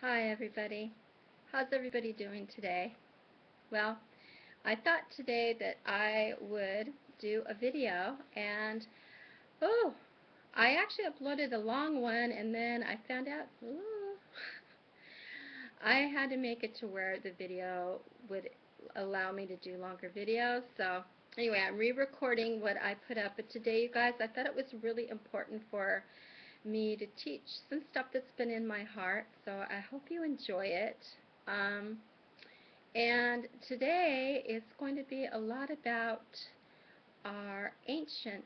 Hi everybody. How's everybody doing today? Well, I thought today that I would do a video and oh, I actually uploaded a long one and then I found out I had to make it to where the video would allow me to do longer videos. So anyway, I'm re-recording what I put up. But today, you guys, I thought it was really important for me to teach some stuff that's been in my heart. So I hope you enjoy it. Um, and today is going to be a lot about our ancient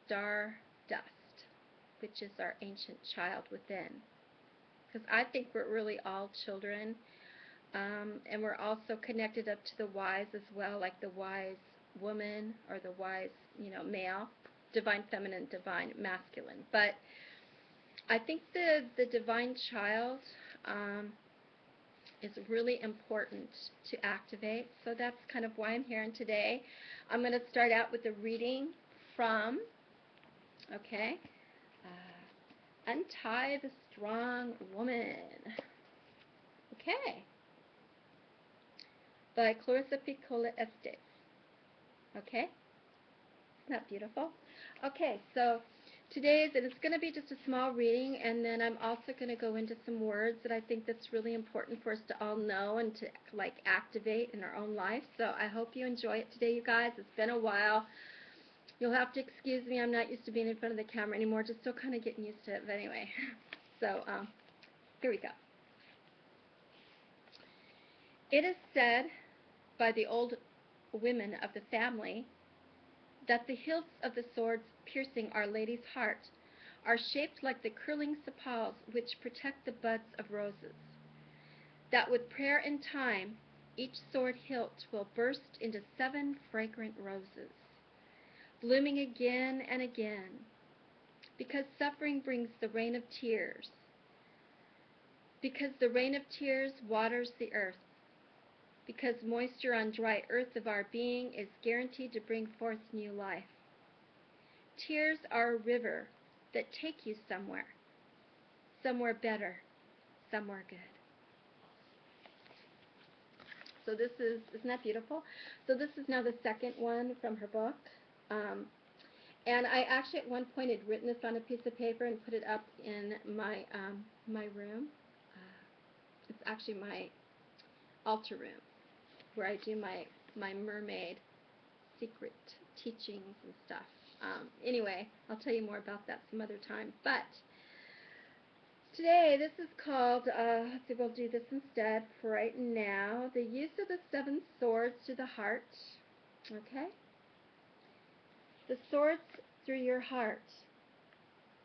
Stardust, which is our ancient child within. Because I think we're really all children, and we're also connected up to the wise as well, like the wise woman or the wise, male, divine feminine, divine masculine. But I think the divine child um, is really important to activate. So that's kind of why I'm here. And today I'm going to start out with a reading from, okay, Untie the Strong Woman. Okay, by Clarissa Piccola Estes. Okay, isn't that beautiful? Okay, so today's, and it's going to be just a small reading, and then I'm also going to go into some words that I think that's really important for us to all know and to like activate in our own life. So I hope you enjoy it today, you guys. It's been a while. You'll have to excuse me. I'm not used to being in front of the camera anymore. Just still kind of getting used to it. But anyway, so here we go. It is said by the old women of the family that the hilts of the swords piercing Our Lady's heart are shaped like the curling sepals which protect the buds of roses, that with prayer and time each sword hilt will burst into 7 fragrant roses, blooming again and again, because suffering brings the rain of tears, because the rain of tears waters the earth, because moisture on dry earth of our being is guaranteed to bring forth new life. Tears are a river that take you somewhere, somewhere better, somewhere good. So this is, isn't that beautiful? So this is now the second one from her book. And I actually at one point had written this on a piece of paper and put it up in my room. It's actually my altar room where I do my mermaid secret teachings and stuff. Anyway, I'll tell you more about that some other time. But today, this is called, let's see, we'll do this instead for right now. The use of the 7 swords to the heart. Okay? The swords through your heart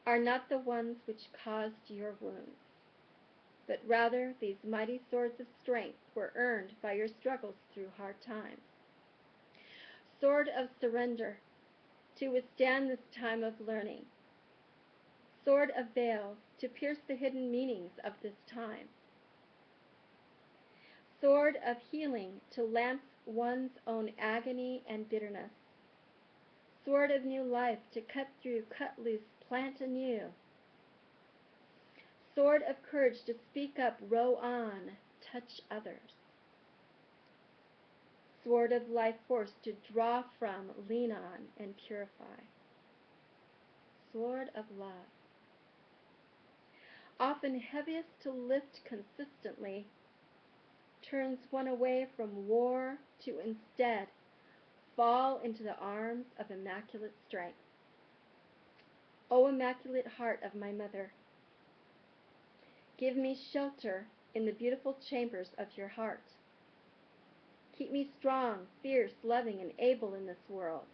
are not the ones which caused your wounds, but rather these mighty swords of strength were earned by your struggles through hard times. Sword of surrender, to withstand this time of learning. Sword of veils, to pierce the hidden meanings of this time. Sword of healing, to lance one's own agony and bitterness. Sword of new life, to cut through, cut loose, plant anew. Sword of courage, to speak up, row on, touch others. Sword of life force, to draw from, lean on, and purify. Sword of love, often heaviest to lift consistently, turns one away from war to instead fall into the arms of immaculate strength. O Immaculate Heart of my Mother, give me shelter in the beautiful chambers of your heart. Keep me strong, fierce, loving, and able in this world.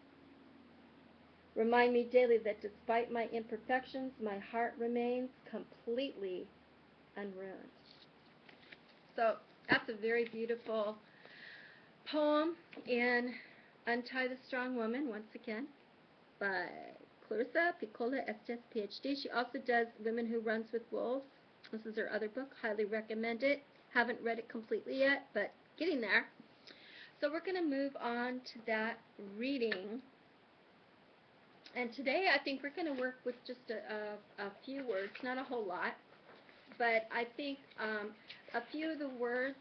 Remind me daily that despite my imperfections, my heart remains completely unruined. So that's a very beautiful poem in Untie the Strong Woman, once again, by Clarissa Piccola Estes, PhD. She also does Women Who Runs with Wolves. This is her other book. Highly recommend it. Haven't read it completely yet, but getting there. So we're going to move on to that reading. And today I think we're going to work with just a few words, not a whole lot, but I think a few of the words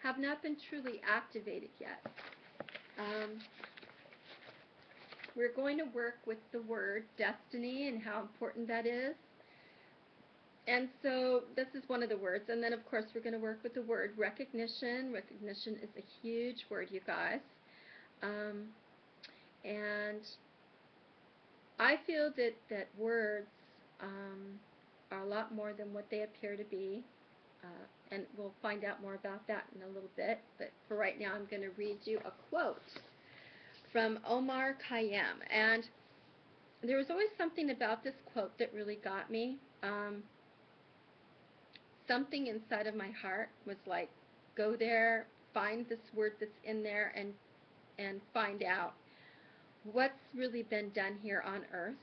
have not been truly activated yet. We're going to work with the word destiny and how important that is. And so this is one of the words. And then, of course, we're going to work with the word recognition. Recognition is a huge word, you guys. And I feel that words are a lot more than what they appear to be. And we'll find out more about that in a little bit. But for right now, I'm going to read you a quote from Omar Khayyam. And there was always something about this quote that really got me. Something inside of my heart was like, go there, find this word that's in there, and find out what's really been done here on earth.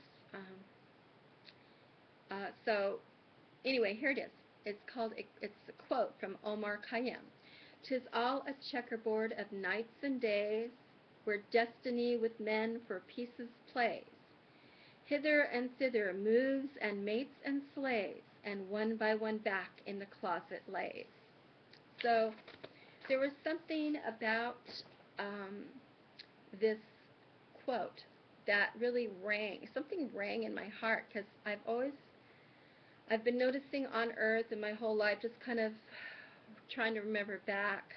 So anyway, here it is. It's a quote from Omar Khayyam. "'Tis all a checkerboard of nights and days, where destiny with men for pieces plays. Hither and thither moves and mates and slays, and one by one back in the closet lays." So there was something about this quote that really something rang in my heart, because I've been noticing on earth in my whole life, just kind of trying to remember back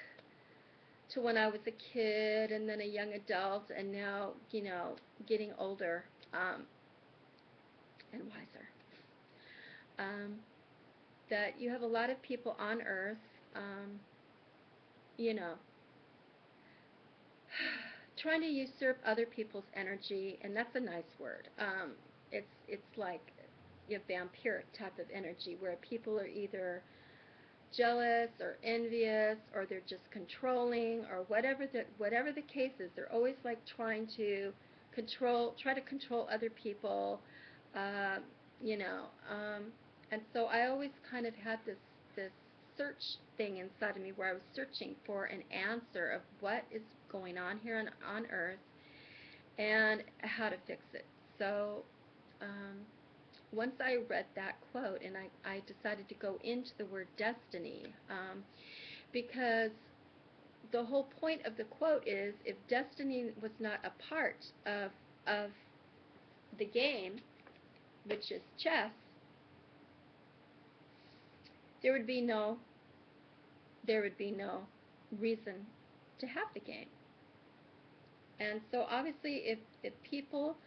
to when I was a kid and then a young adult, and now, getting older and wiser. That you have a lot of people on earth, trying to usurp other people's energy, and that's a nice word. It's like a vampiric type of energy, where people are either jealous or envious, or they're just controlling, or whatever the case is. They're always like trying to try to control other people, and so I always kind of had this search thing inside of me, where I was searching for an answer of what is going on here on earth and how to fix it. So once I read that quote, and I decided to go into the word destiny, because the whole point of the quote is, if destiny was not a part of the game, which is chess, there would be no reason to have the game. And so obviously, if people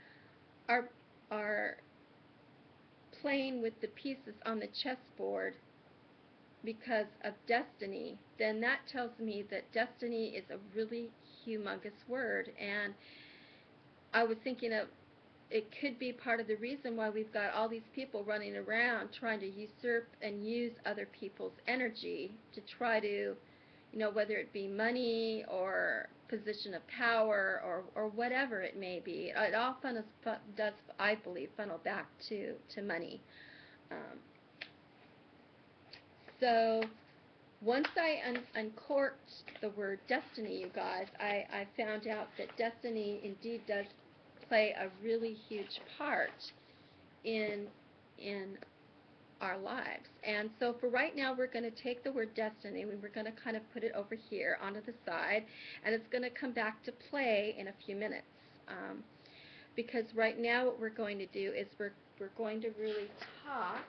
are playing with the pieces on the chessboard because of destiny, then that tells me that destiny is a really humongous word. And I was thinking of, it could be part of the reason why we've got all these people running around trying to usurp and use other people's energy to try to, whether it be money or position of power or whatever it may be. It all does, I believe, funnel back to money. So once I uncorked the word destiny, you guys, I found out that destiny indeed does play a really huge part in our lives. And so for right now, we're going to take the word destiny, and we're going to kind of put it over here onto the side, and it's going to come back to play in a few minutes. Because right now what we're going to do is we're going to really talk.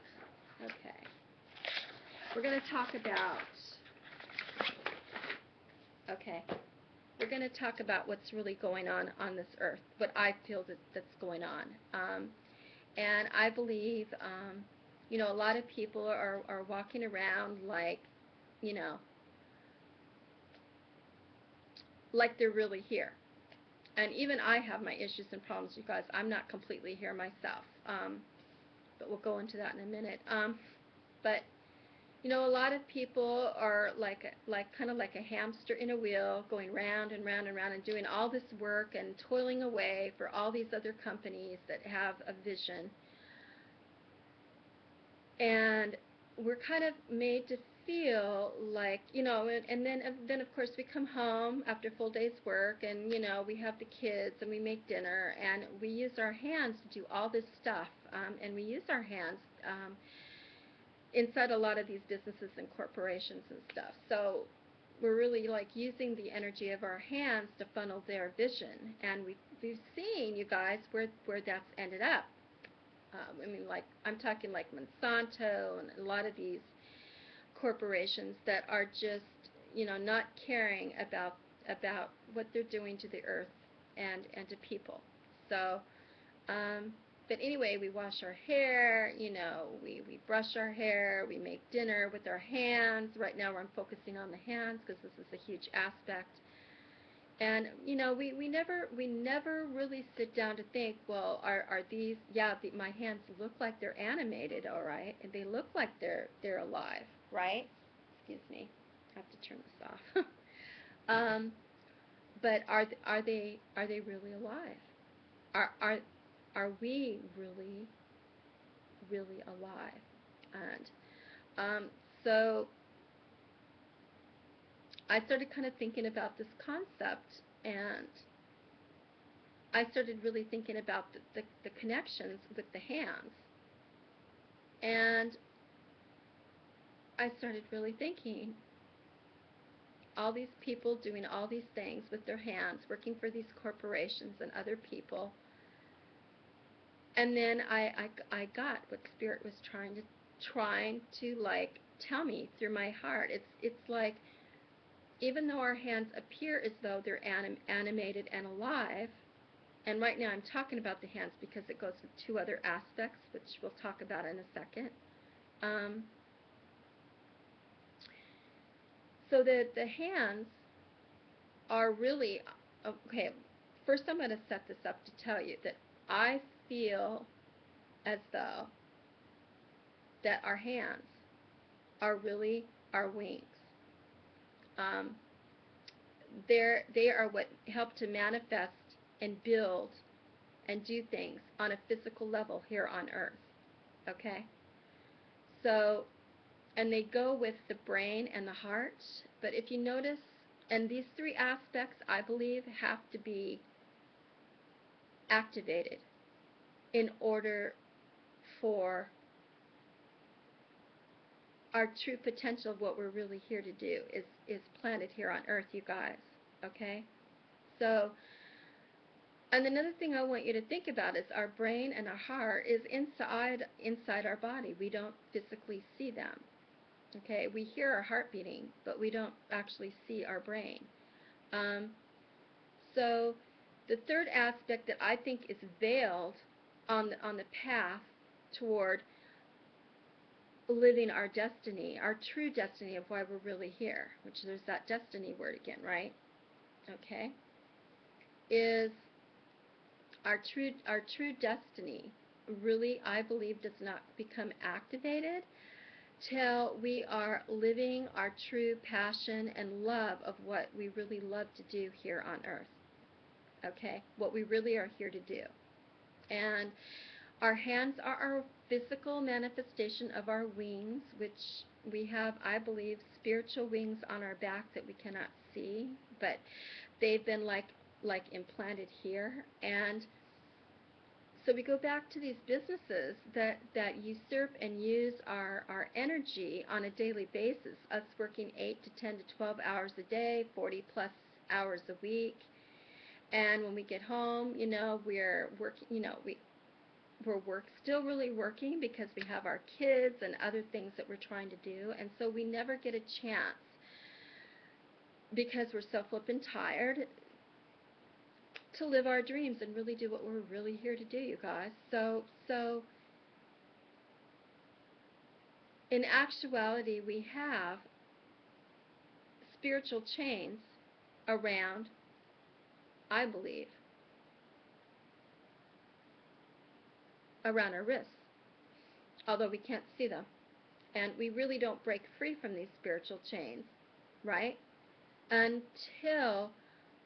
Okay. We're going to talk about, we're going to talk about what's really going on this earth, what I feel that's going on. And I believe, a lot of people are walking around like, like they're really here. And even I have my issues and problems, you guys. I'm not completely here myself. But we'll go into that in a minute. But a lot of people are kind of like a hamster in a wheel, going round and round and round, and doing all this work and toiling away for all these other companies that have a vision. And we're kind of made to feel like, and then of course we come home after a full day's work, and we have the kids, and we make dinner, and we use our hands to do all this stuff, and we use our hands inside a lot of these businesses and corporations and stuff. So we're really like using the energy of our hands to funnel their vision, and we've seen, you guys, where that's ended up. I mean, like, I'm talking like Monsanto and a lot of these corporations that are just, not caring about what they're doing to the earth and to people. So, but anyway, we wash our hair, we brush our hair, we make dinner with our hands. Right now I'm focusing on the hands because this is a huge aspect. And we never really sit down to think, well, are these, yeah, my hands look like they're animated, all right, and they look like they're alive, right? Excuse me, I have to turn this off. But are they really alive? Are we really alive? And so I started kind of thinking about this concept, and I started really thinking about the connections with the hands. And I started really thinking, all these people doing all these things with their hands, working for these corporations and other people. And then I got what Spirit was trying to like tell me through my heart. It's like, even though our hands appear as though they're animated and alive, and right now I'm talking about the hands because it goes with two other aspects, which we'll talk about in a second. So the hands are really, okay, first I'm going to set this up to tell you that I feel as though that our hands are really our wings. They are what help to manifest and build and do things on a physical level here on earth. Okay? So, and they go with the brain and the heart. But if you notice, and these three aspects, I believe, have to be activated in order for our true potential of what we're really here to do is planted here on earth, you guys. Okay? So, and another thing I want you to think about is our brain and our heart is inside our body. We don't physically see them. Okay, we hear our heart beating, but we don't actually see our brain. So the third aspect that I think is veiled on the path toward living our destiny, our true destiny of why we're really here, which there's that destiny word again, right? Okay, is our true destiny really, I believe, does not become activated till we are living our true passion and love of what we really love to do here on earth. Okay, what we really are here to do. And our hands are our physical manifestation of our wings, which we have, I believe, spiritual wings on our back that we cannot see, but they've been like implanted here. And so we go back to these businesses that usurp and use our energy on a daily basis, us working 8 to 10 to 12 hours a day, 40 plus hours a week. And when we get home, we're working, we're still really working because we have our kids and other things that we're trying to do. And so we never get a chance, because we're so flippin' tired, to live our dreams and really do what we're really here to do, you guys. So in actuality, we have spiritual chains around, I believe, around our wrists, although we can't see them. And we really don't break free from these spiritual chains, right? Until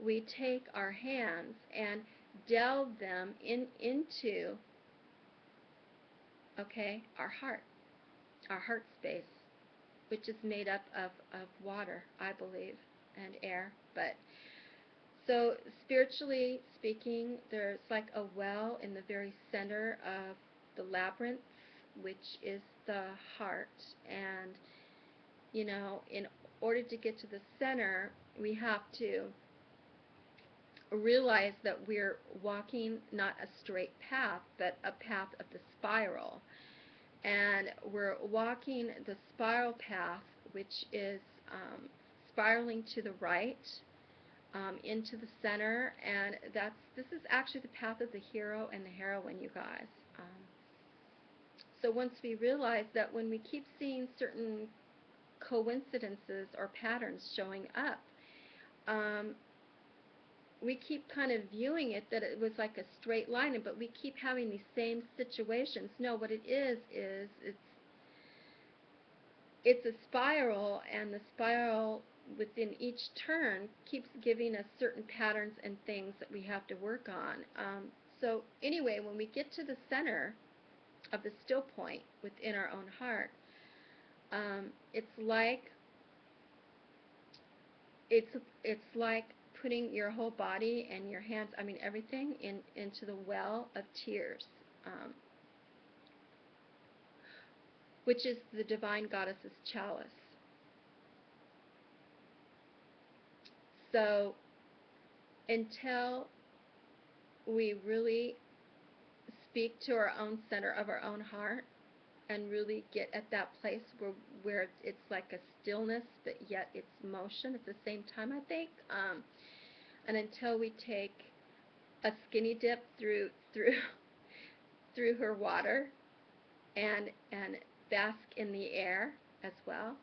we take our hands and delve them into, okay, our heart space, which is made up of water, I believe, and air. But so spiritually speaking, there's like a well in the very center of the labyrinth which is the heart. And, you know, in order to get to the center, we have to realize that we're walking not a straight path, but a path of the spiral. And we're walking the spiral path, which is spiraling to the right, into the center, and this is actually the path of the hero and the heroine, you guys. So once we realize that when we keep seeing certain coincidences or patterns showing up, we keep kind of viewing it that it was like a straight line, but we keep having these same situations. No, what it is it's a spiral, and the spiral within each turn keeps giving us certain patterns and things that we have to work on. So anyway, when we get to the center of the still point within our own heart, it's like putting your whole body and your hands, I mean everything, into the well of tears, which is the divine goddess's chalice. So until we really speak to our own center of our own heart and really get at that place where it's like a stillness, but yet it's motion at the same time, I think. And until we take a skinny dip through through her water and bask in the air as well,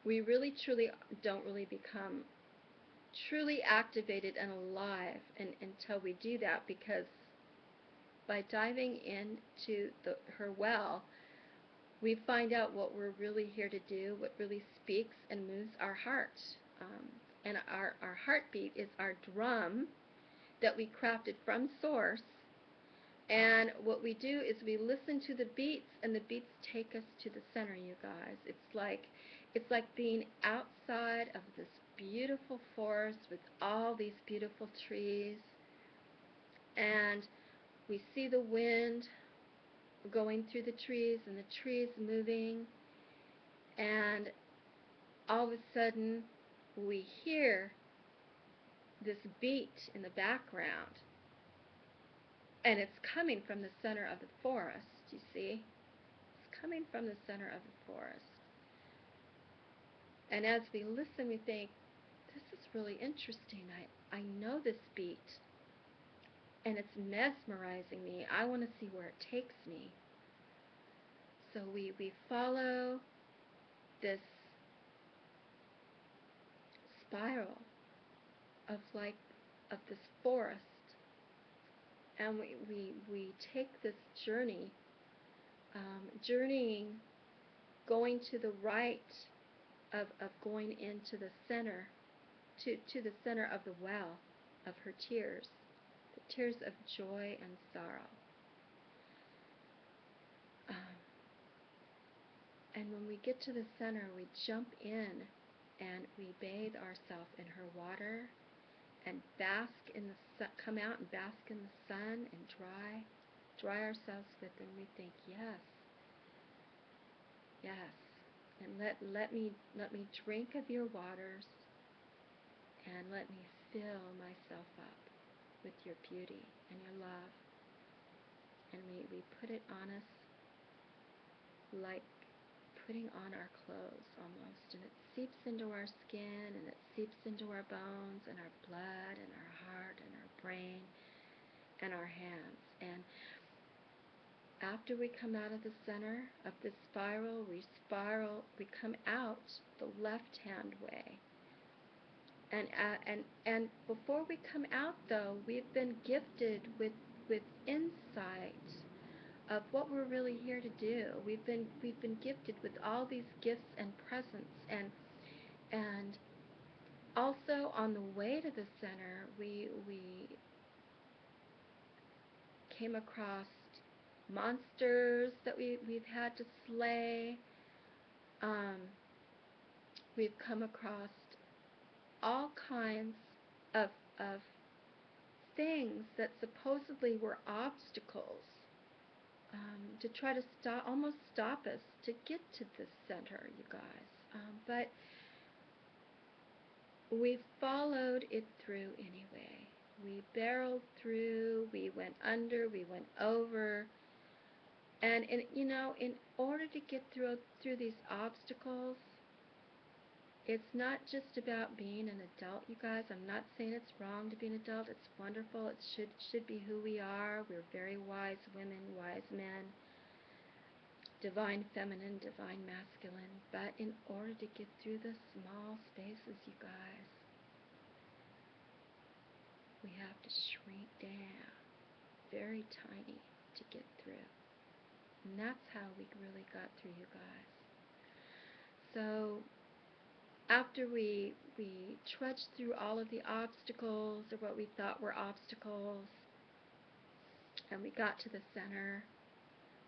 we really truly don't really become truly activated and alive until we do that, because by diving into her well, we find out what we're really here to do, what really speaks and moves our heart. And our heartbeat is our drum that we crafted from source. And what we do is we listen to the beats, and the beats take us to the center, you guys. It's like being outside of this beautiful forest with all these beautiful trees, and we see the wind going through the trees and the trees moving, and all of a sudden we hear this beat in the background, and it's coming from the center of the forest, you see? It's coming from the center of the forest. And as we listen, we think, this is really interesting. I know this beat, and it's mesmerizing me. I want to see where it takes me. So we follow this spiral of this forest, and we take this journey, journeying, going to the right of going into the center, to the center of the well of her tears, the tears of joy and sorrow. And when we get to the center, we jump in and we bathe ourselves in her water and bask in the sun, come out and bask in the sun and dry ourselves with it. And we think, yes, yes, and let me drink of your waters, and let me fill myself up with your beauty and your love. And we put it on us like putting on our clothes almost, and it seeps into our skin, and it seeps into our bones and our blood and our heart and our brain and our hands. And after we come out of the center of this spiral, we come out the left-hand way. And before we come out, though, we've been gifted with insight of what we're really here to do. We've been gifted with all these gifts and presents, and also on the way to the center, we came across monsters that we've had to slay. We've come across all kinds of things that supposedly were obstacles, to try to almost stop us to get to the center, you guys. But we followed it through anyway. We barreled through, we went under, we went over. And in order to get through these obstacles, it's not just about being an adult, you guys. I'm not saying it's wrong to be an adult. It's wonderful. It should be who we are. We're very wise women, wise men, divine feminine, divine masculine. But in order to get through the small spaces, you guys, we have to shrink down, very tiny, to get through. And that's how we really got through, you guys. So after we trudged through all of the obstacles, or what we thought were obstacles, and we got to the center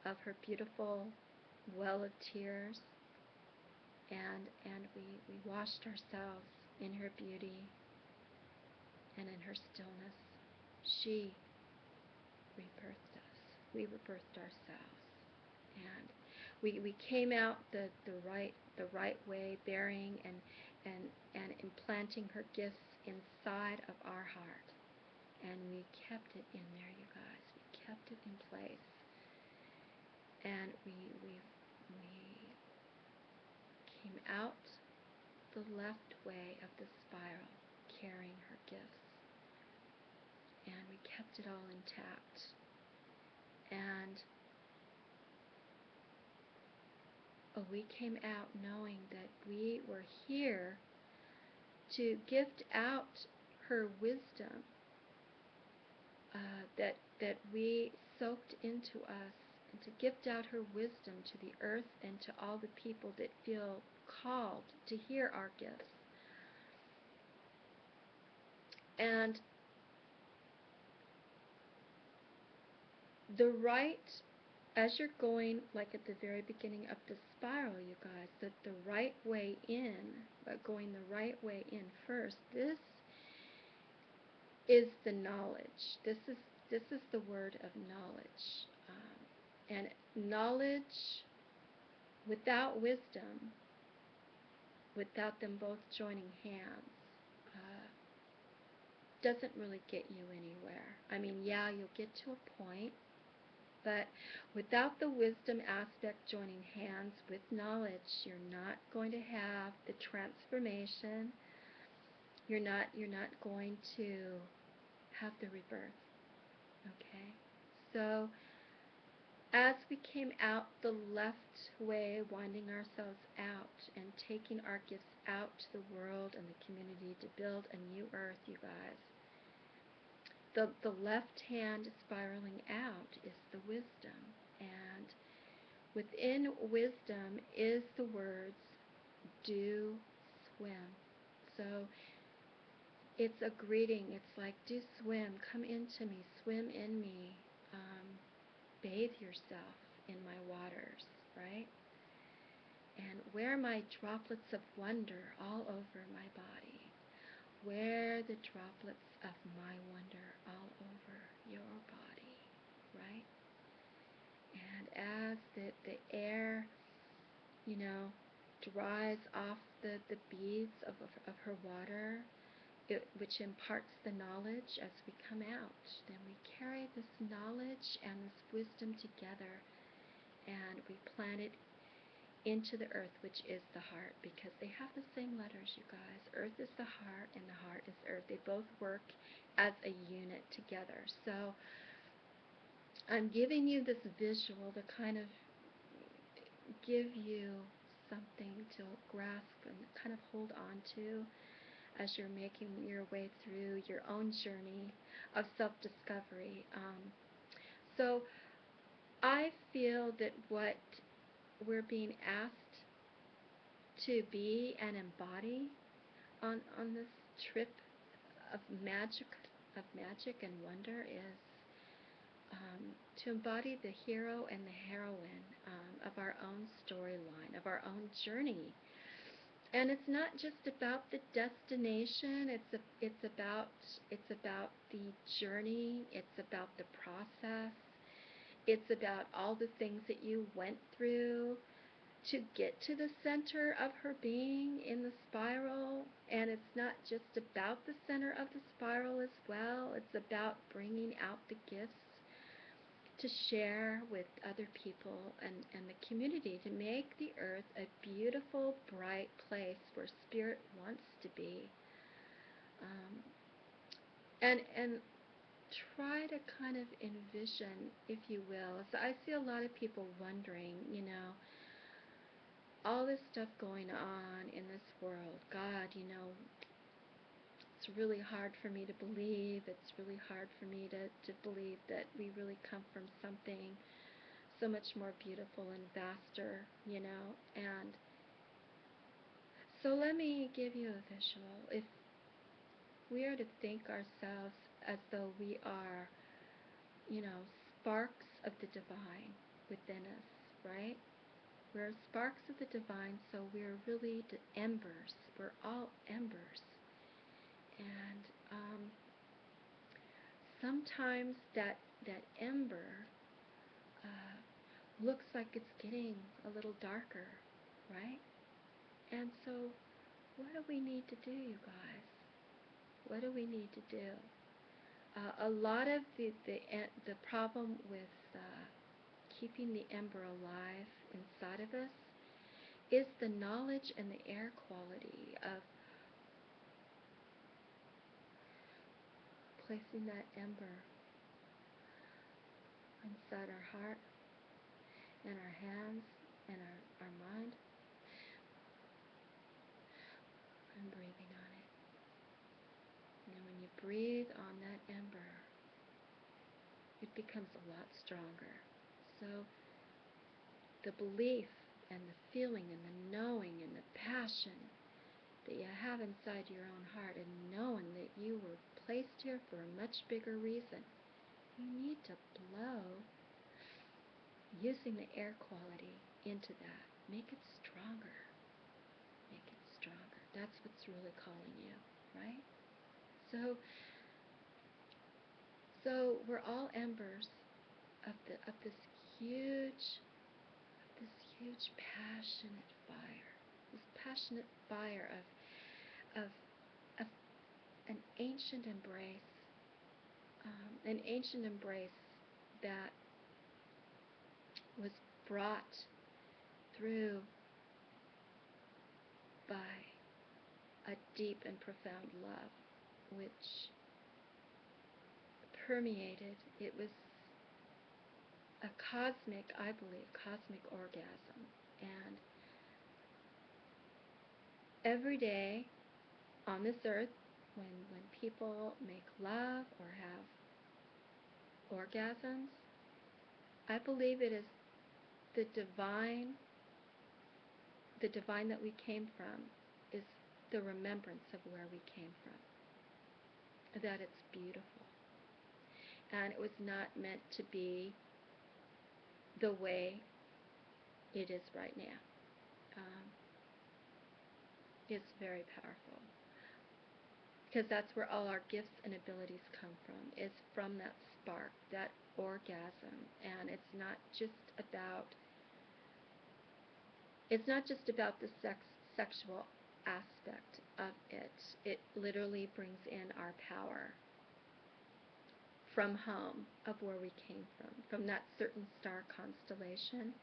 of her beautiful well of tears, and we washed ourselves in her beauty and in her stillness, she rebirthed us. We rebirthed ourselves. And we came out the right way, bearing and implanting her gifts inside of our heart. And we kept it in there, you guys. We kept it in place. And we came out the left way of the spiral, carrying her gifts. And we kept it all intact. And we came out knowing that we were here to gift out her wisdom that we soaked into us, and to gift out her wisdom to the earth and to all the people that feel called to hear our gifts. And the right, as you're going, like at the very beginning of the spiral, you guys, that the right way in, but going the right way in first, this is the knowledge. This is the word of knowledge. And knowledge without wisdom, without them both joining hands, doesn't really get you anywhere. I mean, yeah, you'll get to a point, but without the wisdom aspect joining hands with knowledge, you're not going to have the transformation. You're not going to have the rebirth. Okay? So as we came out the left way, winding ourselves out and taking our gifts out to the world and the community to build a new earth, you guys, the left hand spiraling out is the wisdom. And within wisdom is the words, do swim. So it's a greeting. It's like, do swim, come into me, swim in me, bathe yourself in my waters, right? And wear my droplets of wonder all over my body. Wear the droplets of my wonder all over your body, right? And as the air, dries off the beads of her water, which imparts the knowledge as we come out, then we carry this knowledge and this wisdom together, and we plant it into the earth, which is the heart, because they have the same letters, you guys. Earth is the heart, and the heart is earth. They both work as a unit together. So I'm giving you this visual to kind of give you something to grasp and kind of hold on to as you're making your way through your own journey of self-discovery. So I feel that what we're being asked to be and embody on this trip of magic and wonder is to embody the hero and the heroine of our own storyline, of our own journey. And it's not just about the destination. It's about the journey. It's about the process. It's about all the things that you went through to get to the center of her being in the spiral. And it's not just about the center of the spiral as well. It's about bringing out the gifts to share with other people and the community, to make the earth a beautiful, bright place where spirit wants to be. And try to kind of envision, if you will. So I see a lot of people wondering, all this stuff going on in this world. God, it's really hard for me to believe. It's really hard for me to believe that we really come from something so much more beautiful and vaster, And so let me give you a visual. If we are to think ourselves as though we are, sparks of the divine within us, right? We're sparks of the divine, so we're really the embers. We're all embers. And sometimes that ember looks like it's getting a little darker, right? And so what do we need to do, you guys? What do we need to do? A lot of the problem with keeping the ember alive inside of us is the knowledge and the air quality of placing that ember inside our heart and our hands and our mind and breathing on it. And when you breathe on that ember, it becomes a lot stronger. So the belief and the feeling and the knowing and the passion that you have inside your own heart, and knowing that you were placed here for a much bigger reason, you need to blow using the air quality into that. Make it stronger. Make it stronger. That's what's really calling you, right? So we're all embers of this huge passionate fire. This passionate fire of an ancient embrace, that was brought through by a deep and profound love, which permeated. It was a cosmic orgasm. And every day on this earth, when people make love or have orgasms, I believe it is the divine that we came from, is the remembrance of where we came from, that it's beautiful. And it was not meant to be the way it is right now. It's very powerful, because that's where all our gifts and abilities come from, is from that spark, that orgasm. And it's not just about the sexual aspect of it. It literally brings in our power from home, of where we came from that certain star constellation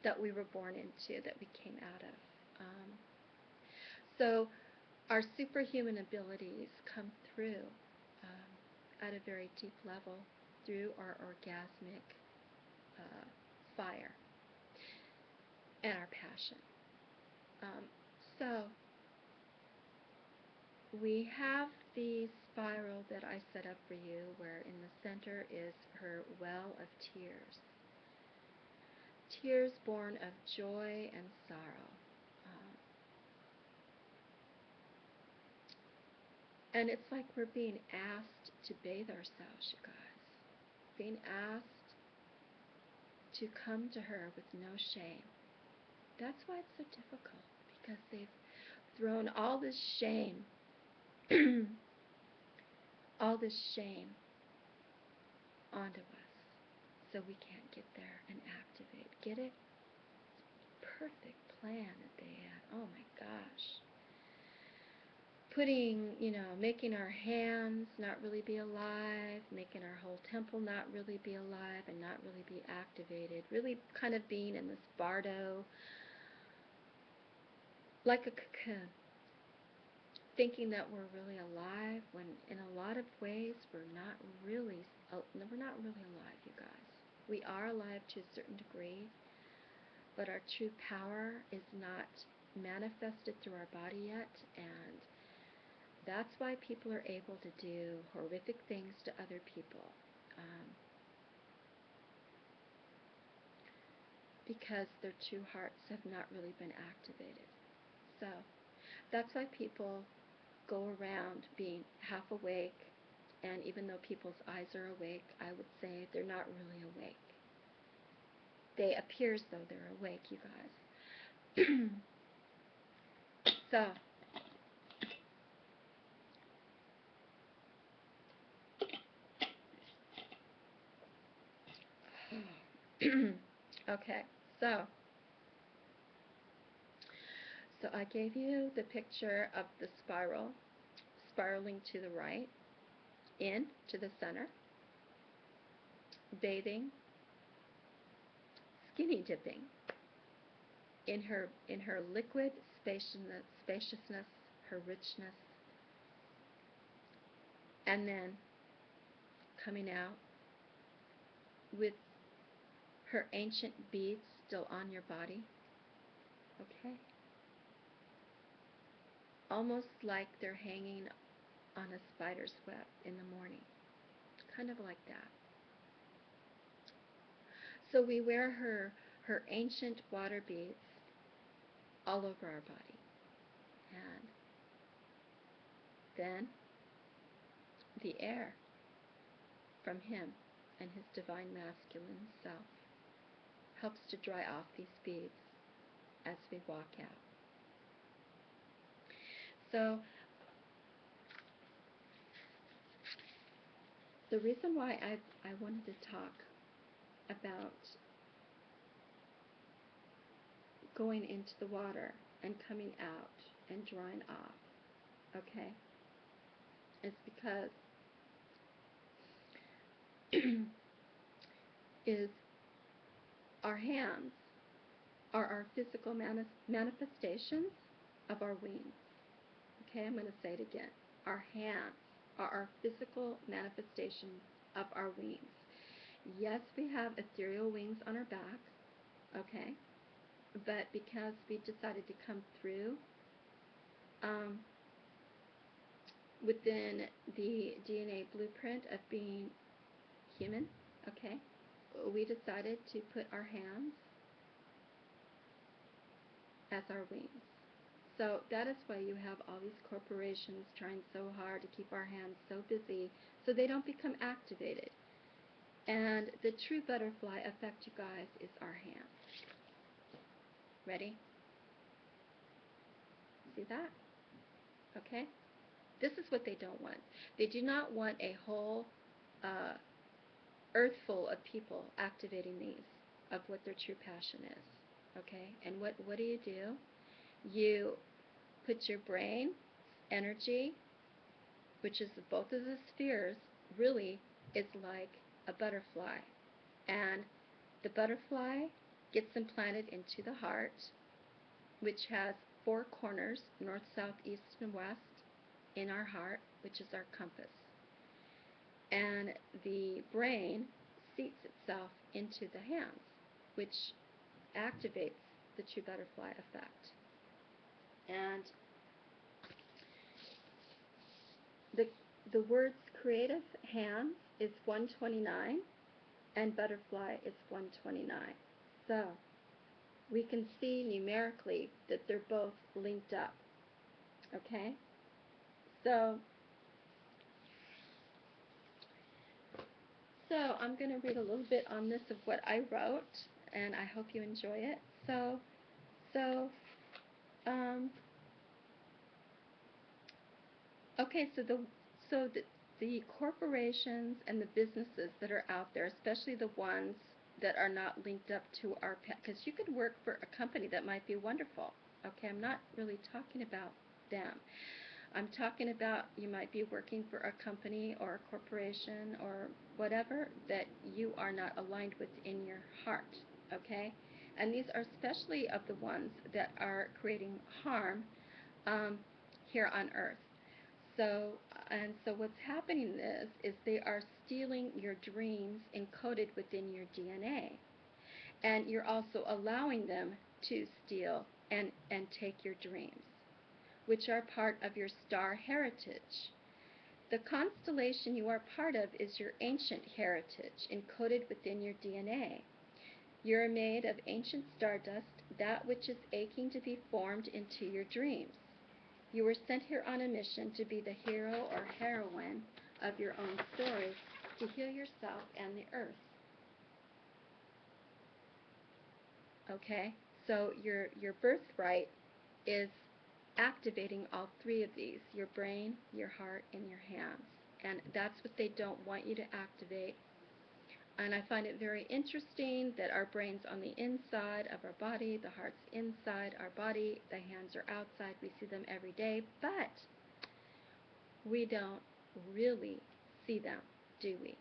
that we were born into, that we came out of. So our superhuman abilities come through at a very deep level through our orgasmic fire and our passion. So we have the spiral that I set up for you, where in the center is her well of tears. Tears born of joy and sorrow. And it's like we're being asked to bathe ourselves, you guys. Being asked to come to her with no shame. That's why it's so difficult, because they've thrown all this shame, all this shame onto us. so we can't get there and activate. Get it? Perfect plan that they had. Oh my gosh. Putting, making our hands not really be alive, making our whole temple not really be alive and not really be activated. Really kind of being in this bardo, like a cocoon. Thinking that we're really alive when in a lot of ways we're not really alive, you guys. We are alive to a certain degree, but our true power is not manifested through our body yet, and that's why people are able to do horrific things to other people, because their true hearts have not really been activated. So that's why people go around being half awake, and even though people's eyes are awake, I would say they're not really awake. They appear as though they're awake, you guys. So, okay, so I gave you the picture of the spiral, spiraling to the right, in to the center, bathing, skinny dipping in her liquid spaciousness, her richness, and then coming out with her ancient beads still on your body. Okay? Almost like they're hanging on a spider's web in the morning. Kind of like that. So we wear her ancient water beads all over our body. And then the air from him and his divine masculine self helps to dry off these beads as we walk out. So the reason why I wanted to talk about going into the water and coming out and drying off, okay, is because is our hands are our physical manifestations of our wings. Okay, I'm going to say it again. Our hands are our physical manifestations of our wings. Yes, we have ethereal wings on our back, okay, but because we decided to come through within the DNA blueprint of being human, okay, we decided to put our hands as our wings. So that is why you have all these corporations trying so hard to keep our hands so busy so they don't become activated. And the true butterfly effect, you guys, is our hands. Ready? See that? Okay? This is what they don't want. They do not want a whole earth full of people activating these, of what their true passion is. Okay? And what do? You put your brain energy, which is both of the spheres, really is like a butterfly. And the butterfly gets implanted into the heart, which has 4 corners, north, south, east, and west, in our heart, which is our compass. And the brain seats itself into the hands, which activates the true butterfly effect. And the words creative hands is 129 and butterfly is 129. So we can see numerically that they're both linked up. Okay? So I'm going to read a little bit on this of what I wrote, and I hope you enjoy it. Okay, so the the corporations and the businesses that are out there, especially the ones that are not linked up to our pet, because you could work for a company that might be wonderful. Okay, I'm not really talking about them. I'm talking about you might be working for a company or a corporation or whatever that you are not aligned with in your heart, okay? And these are especially of the ones that are creating harm um, here on Earth. So what's happening is they are stealing your dreams encoded within your DNA. And you're also allowing them to steal and take your dreams, which are part of your star heritage. The constellation you are part of is your ancient heritage encoded within your DNA. You are made of ancient stardust, that which is aching to be formed into your dreams. You were sent here on a mission to be the hero or heroine of your own story, to heal yourself and the earth. Okay? So your birthright is activating all three of these, your brain, your heart, and your hands. And that's what they don't want you to activate. And I find it very interesting that our brain's on the inside of our body, the heart's inside our body, the hands are outside, we see them every day, but we don't really see them, do we?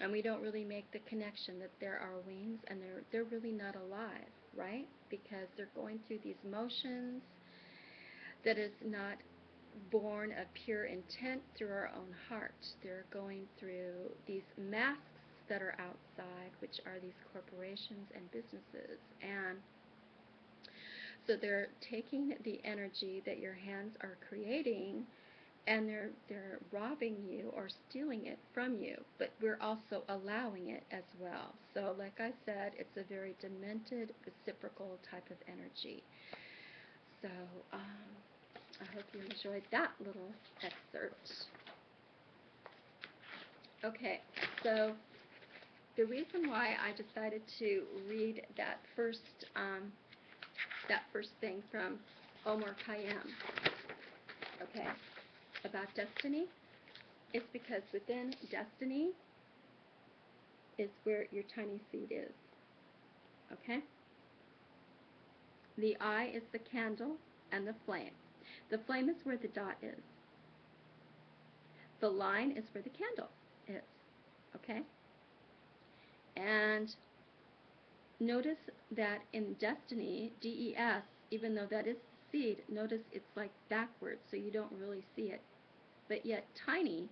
And we don't really make the connection that there are wings and they're really not alive, right? Because they're going through these motions that is not born of pure intent through our own heart. They're going through these masks that are outside, which are these corporations and businesses. And so they're taking the energy that your hands are creating and they're robbing you or stealing it from you, but we're also allowing it as well. So like I said, it's a very demented, reciprocal type of energy. So I hope you enjoyed that little excerpt. Okay, so the reason why I decided to read that first thing from Omar Khayyam, okay, about destiny, is because within destiny is where your tiny seed is. Okay? The eye is the candle and the flame. The flame is where the dot is. The line is where the candle is. Okay? And notice that in destiny, DES, even though that is the seed, notice it's like backwards, so you don't really see it. But yet tiny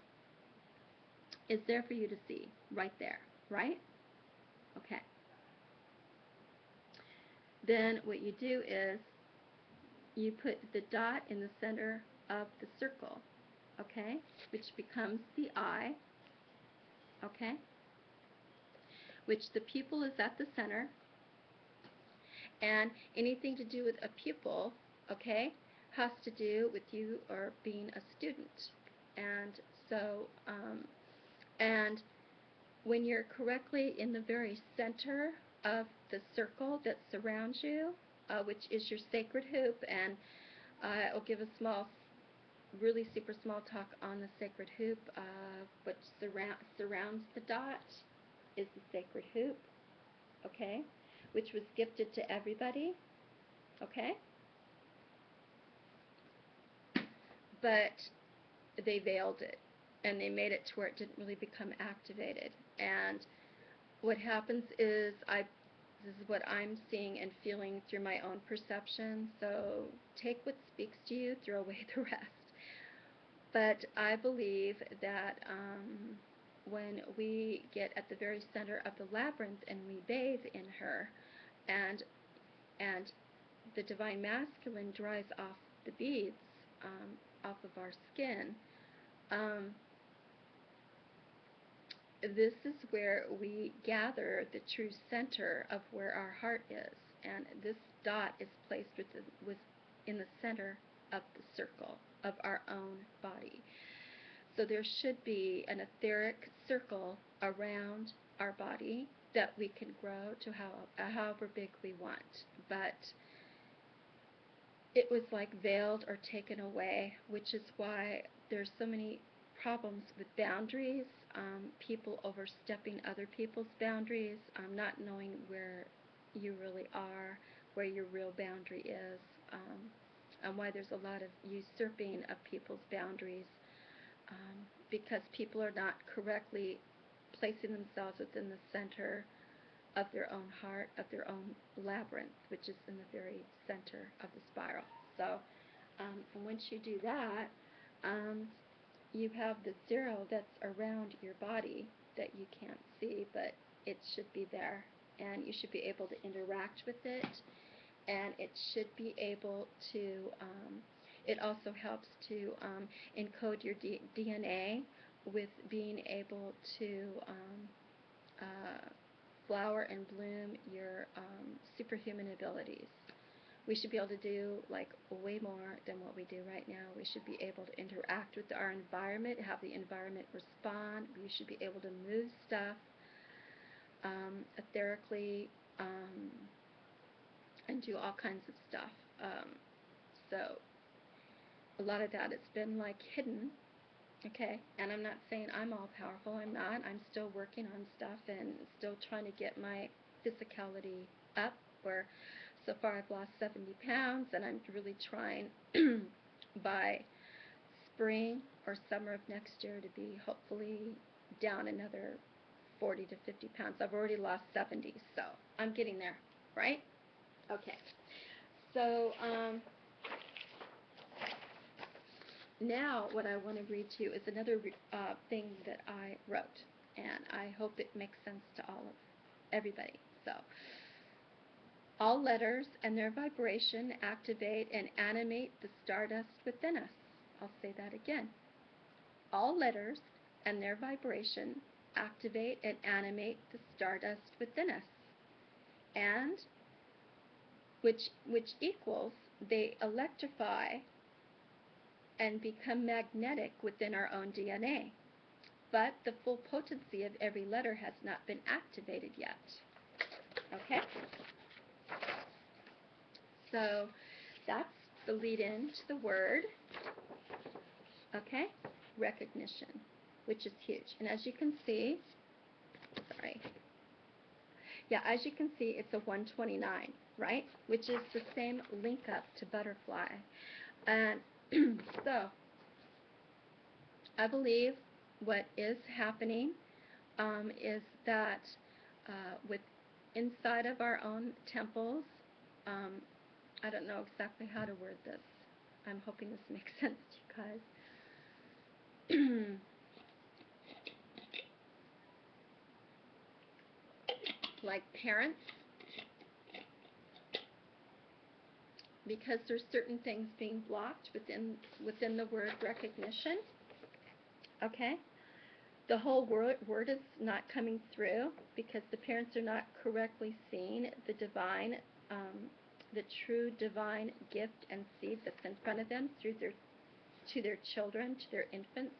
is there for you to see, right there, right? Okay. Then what you do is you put the dot in the center of the circle, okay, which becomes the eye, okay, which the pupil is at the center, and anything to do with a pupil, okay, has to do with you or being a student. And so, and when you're correctly in the very center of the circle that surrounds you, which is your sacred hoop, and I'll give a small, really super small talk on the sacred hoop. What surrounds the dot is the sacred hoop, okay, which was gifted to everybody, okay, but they veiled it and they made it to where it didn't really become activated. And what happens is this is what I'm seeing and feeling through my own perception, so take what speaks to you, throw away the rest. But I believe that when we get at the very center of the labyrinth and we bathe in her, and the divine masculine dries off the beads off of our skin, this is where we gather the true center of where our heart is, and this dot is placed in the center of the circle of our own body. So there should be an etheric circle around our body that we can grow to however big we want. But it was like veiled or taken away, which is why there's so many problems with boundaries, people overstepping other people's boundaries, not knowing where you really are, where your real boundary is, and why there's a lot of usurping of people's boundaries, because people are not correctly placing themselves within the center of their own heart, of their own labyrinth, which is in the very center of the spiral. So, and once you do that, you have the zero that's around your body that you can't see, but it should be there, and you should be able to interact with it, and it should be able to, it also helps to encode your DNA with being able to flower and bloom your superhuman abilities. We should be able to do like way more than what we do right now. We should be able to interact with our environment, have the environment respond. We should be able to move stuff etherically, and do all kinds of stuff. So a lot of that has been like hidden, okay? And I'm not saying I'm all powerful. I'm not. I'm still working on stuff and still trying to get my physicality up, where so far I've lost 70 pounds, and I'm really trying by spring or summer of next year to be hopefully down another 40 to 50 pounds. I've already lost 70, so I'm getting there, right? Okay. So now what I want to read to you is another thing that I wrote, and I hope it makes sense to everybody. So, all letters and their vibration activate and animate the stardust within us. I'll say that again. All letters and their vibration activate and animate the stardust within us, and which equals they electrify and become magnetic within our own DNA. But the full potency of every letter has not been activated yet. Okay? So that's the lead-in to the word, okay? Recognition, which is huge. And as you can see, as you can see, it's a 129, right? Which is the same link up to butterfly. And so I believe what is happening is that with inside of our own temples, I don't know exactly how to word this. I'm hoping this makes sense to you guys. Like parents, because there's certain things being blocked within the word recognition. Okay? The whole word is not coming through because the parents are not correctly seeing the divine, the true divine gift and seed that's in front of them to their children, to their infants,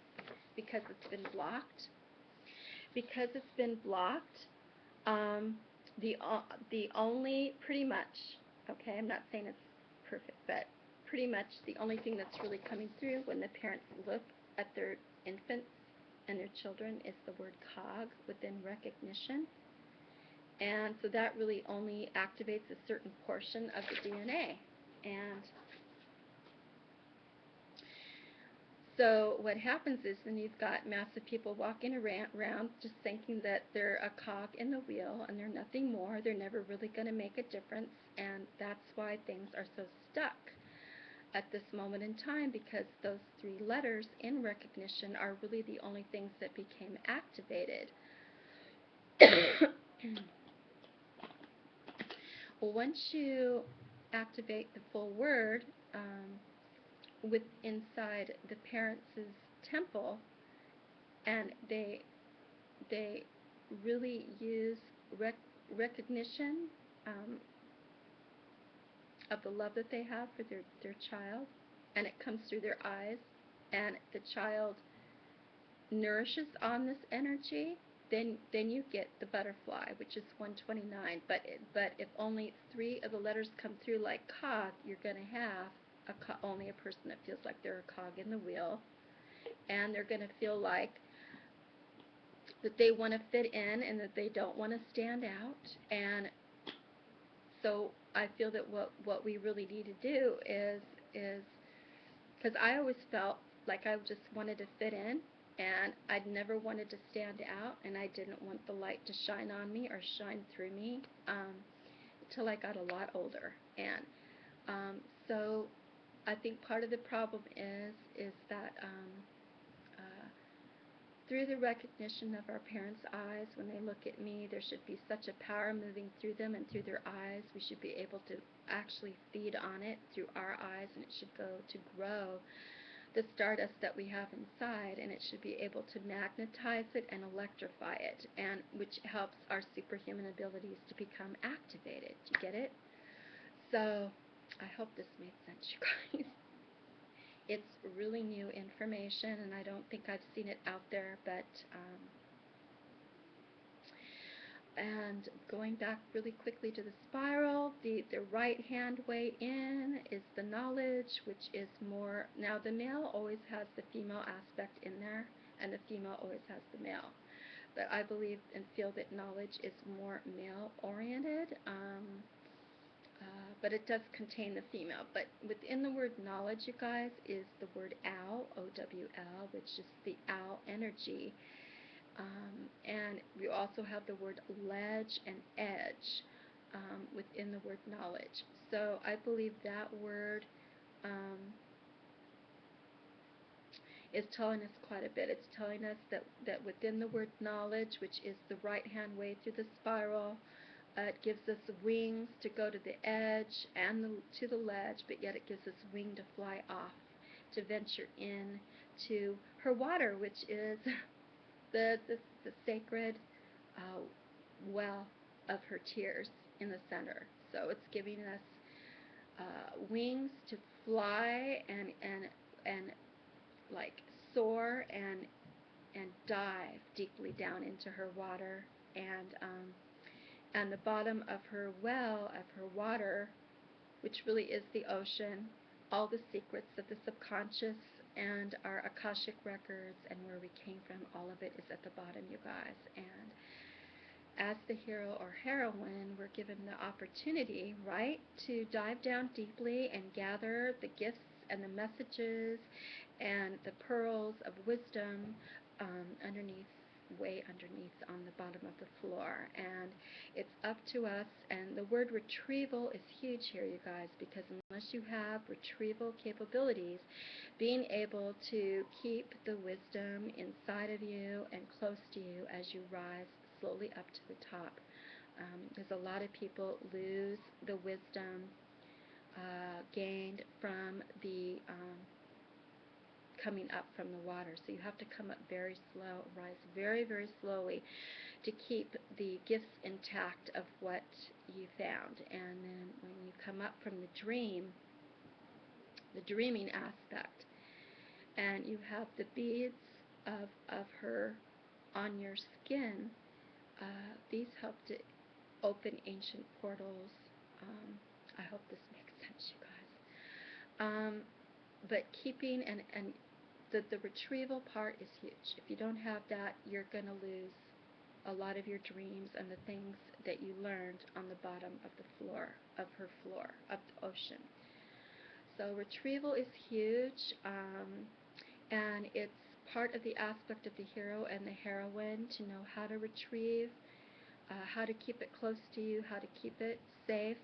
because it's been blocked. Because it's been blocked, the only, pretty much, okay, I'm not saying it's perfect, but pretty much the only thing that's really coming through when the parents look at their infants and their children is the word cog within recognition. And so that really only activates a certain portion of the DNA. And so what happens is then you've got massive people walking around just thinking that they're a cog in the wheel and they're nothing more. They're never really going to make a difference, and that's why things are so stuck at this moment in time, because those three letters in recognition are really the only things that became activated. Once you activate the full word with inside the parents' temple, and they really use recognition of the love that they have for their child, and it comes through their eyes, and the child nourishes on this energy, then you get the butterfly, which is 129. But if only 3 of the letters come through like cog, you're going to have only a person that feels like they're a cog in the wheel, and they're going to feel like that they want to fit in and that they don't want to stand out. And so I feel that what we really need to do is because I always felt like I just wanted to fit in, and I'd never wanted to stand out, and I didn't want the light to shine on me or shine through me until I got a lot older. And so I think part of the problem is that uh, through the recognition of our parents' eyes, when they look at me, there should be such a power moving through them and through their eyes. We should be able to actually feed on it through our eyes, and it should go to grow the stardust that we have inside, and it should be able to magnetize it and electrify it, and which helps our superhuman abilities to become activated. Do you get it? So I hope this made sense, you guys. It's really new information, and I don't think I've seen it out there, but and going back really quickly to the spiral, the right hand way in is the knowledge, which is more, now the male always has the female aspect in there, and the female always has the male. But I believe and feel that knowledge is more male oriented, but it does contain the female. But within the word knowledge, you guys, is the word owl, O-W-L, which is the owl energy. And we also have the word ledge and edge within the word knowledge. So I believe that word is telling us quite a bit. It's telling us that within the word knowledge, which is the right-hand way through the spiral, it gives us wings to go to the edge and to the ledge, but yet it gives us wing to fly off, to venture in to her water, which is the sacred well of her tears in the center. So it's giving us wings to fly and like soar and dive deeply down into her water, and the bottom of her well, of her water, which really is the ocean, all the secrets of the subconscious and our Akashic records and where we came from, all of it is at the bottom, you guys. And as the hero or heroine, we're given the opportunity, right, to dive down deeply and gather the gifts and the messages and the pearls of wisdom way underneath on the bottom of the floor. And it's up to us, and the word retrieval is huge here, you guys, because unless you have retrieval capabilities, being able to keep the wisdom inside of you and close to you as you rise slowly up to the top, because a lot of people lose the wisdom gained from the coming up from the water. So you have to come up very slow, rise very, very slowly to keep the gifts intact of what you found. And then when you come up from the dream, the dreaming aspect, and you have the beads of her on your skin, these help to open ancient portals. I hope this makes sense, you guys. But keeping and the retrieval part is huge. If you don't have that, you're going to lose a lot of your dreams and the things that you learned on the bottom of the floor, of her floor, of the ocean. So retrieval is huge, and it's part of the aspect of the hero and the heroine to know how to retrieve, how to keep it close to you, how to keep it safe,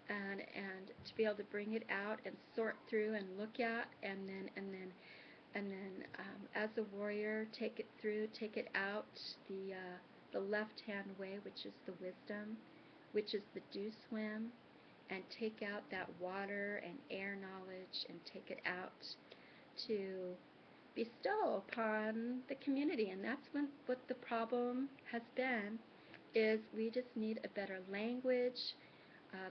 and to be able to bring it out and sort through and look at, and then as a warrior, take it through, take it out the left-hand way, which is the wisdom, which is the do swim, and take out that water and air knowledge and take it out to bestow upon the community. And that's what the problem has been, is we just need a better language,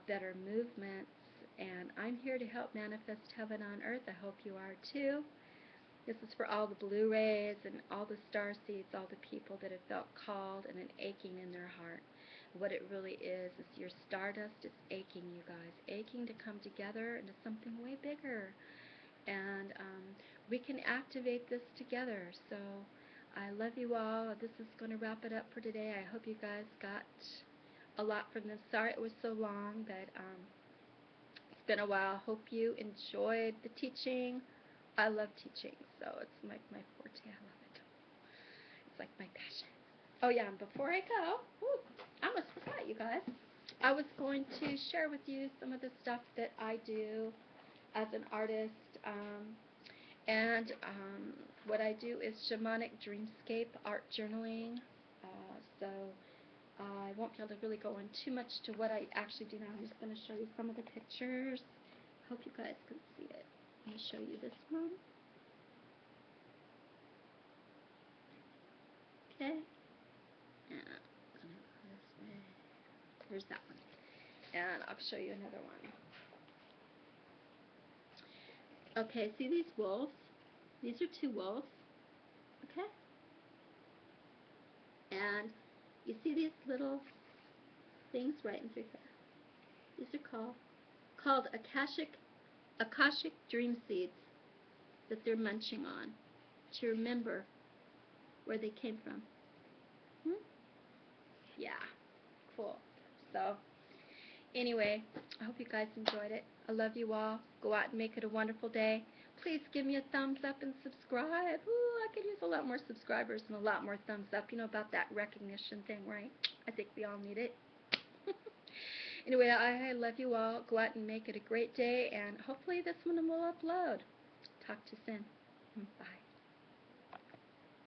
better movements, and I'm here to help manifest heaven on earth. I hope you are too. This is for all the Blu-rays and all the star seeds, all the people that have felt called and an aching in their heart. What it really is your stardust is aching, you guys, aching to come together into something way bigger. And we can activate this together. So I love you all. This is going to wrap it up for today. I hope you guys got a lot from this. Sorry it was so long, but it's been a while. Hope you enjoyed the teaching. I love teaching, so it's like my forte. I love it. It's like my passion. Oh yeah, and before I go, I almost forgot, you guys. I was going to share with you some of the stuff that I do as an artist, and what I do is shamanic dreamscape art journaling. So I won't be able to really go in too much to what I actually do now. I'm just going to show you some of the pictures. Hope you guys can see it. I'm going to show you this one. Okay. There's that one. And I'll show you another one. Okay, see these wolves? These are two wolves. Okay? And you see these little things right in through here. These are called Akashic dream seeds that they're munching on to remember where they came from. Yeah, cool. So anyway, I hope you guys enjoyed it. I love you all. Go out and make it a wonderful day. Please give me a thumbs up and subscribe. Ooh, I could use a lot more subscribers and a lot more thumbs up. You know about that recognition thing, right? I think we all need it. Anyway, I love you all. Go out and make it a great day, and hopefully this one will upload. Talk to you soon. Bye.